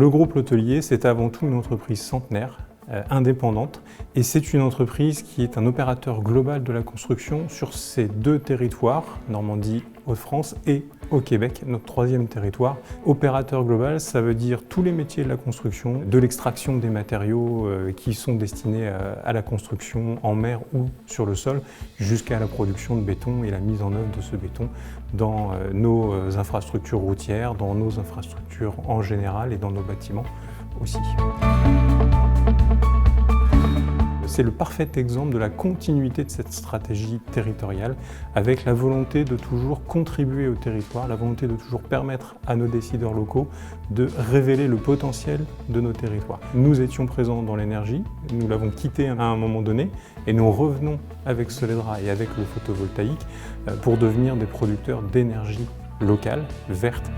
le groupe L'Hôtelier, c'est avant tout une entreprise centenaire, indépendante, et c'est une entreprise qui est un opérateur global de la construction sur ces deux territoires, Normandie, Hauts-de-France et au Québec, notre troisième territoire. Opérateur global, ça veut dire tous les métiers de la construction, de l'extraction des matériaux qui sont destinés à la construction en mer ou sur le sol, jusqu'à la production de béton et la mise en œuvre de ce béton dans nos infrastructures routières, dans nos infrastructures en général et dans nos bâtiments aussi. C'est le parfait exemple de la continuité de cette stratégie territoriale, avec la volonté de toujours contribuer au territoire, la volonté de toujours permettre à nos décideurs locaux de révéler le potentiel de nos territoires. Nous étions présents dans l'énergie, nous l'avons quitté à un moment donné, et nous revenons avec Soledra et avec le photovoltaïque pour devenir des producteurs d'énergie locale, verte.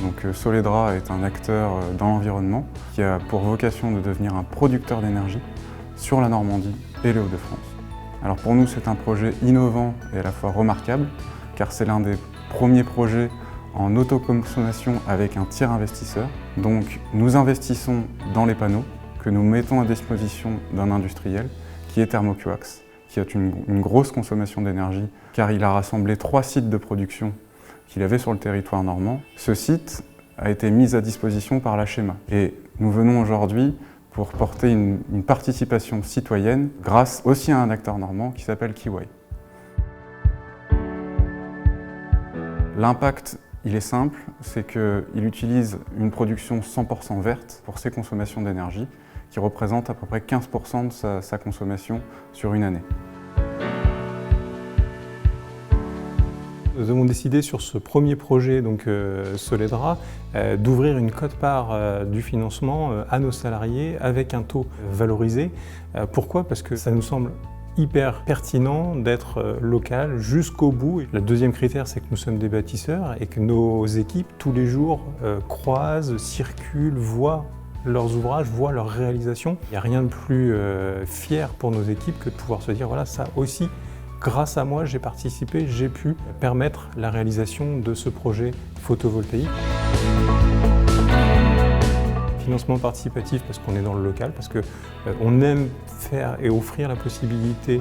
Donc Soledra est un acteur dans l'environnement qui a pour vocation de devenir un producteur d'énergie sur la Normandie et les Hauts-de-France. Alors pour nous, c'est un projet innovant et à la fois remarquable, car c'est l'un des premiers projets en autoconsommation avec un tiers investisseur. Donc nous investissons dans les panneaux que nous mettons à disposition d'un industriel qui est Thermocoax, qui a une grosse consommation d'énergie, car il a rassemblé 3 sites de production qu'il avait sur le territoire normand. Ce site a été mis à disposition par la Schéma. Et nous venons aujourd'hui pour porter une participation citoyenne grâce aussi à un acteur normand qui s'appelle Kiwai. L'impact, il est simple, c'est qu'il utilise une production 100% verte pour ses consommations d'énergie, qui représente à peu près 15% de sa consommation sur une année. Nous avons décidé sur ce premier projet, donc Soledra, d'ouvrir une quote-part du financement à nos salariés avec un taux valorisé. Pourquoi? Parce que ça nous semble hyper pertinent d'être local jusqu'au bout. Le deuxième critère, c'est que nous sommes des bâtisseurs et que nos équipes, tous les jours, croisent, circulent, voient leurs ouvrages, voient leurs réalisations. Il n'y a rien de plus fier pour nos équipes que de pouvoir se dire, voilà, ça aussi, grâce à moi, j'ai participé, j'ai pu permettre la réalisation de ce projet photovoltaïque. Financement participatif parce qu'on est dans le local, parce qu'on aime faire et offrir la possibilité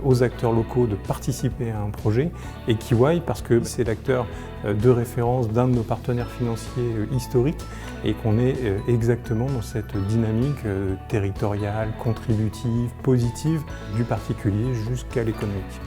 aux acteurs locaux de participer à un projet, et Kiwai parce que c'est l'acteur de référence d'un de nos partenaires financiers historiques et qu'on est exactement dans cette dynamique territoriale, contributive, positive, du particulier jusqu'à l'économique.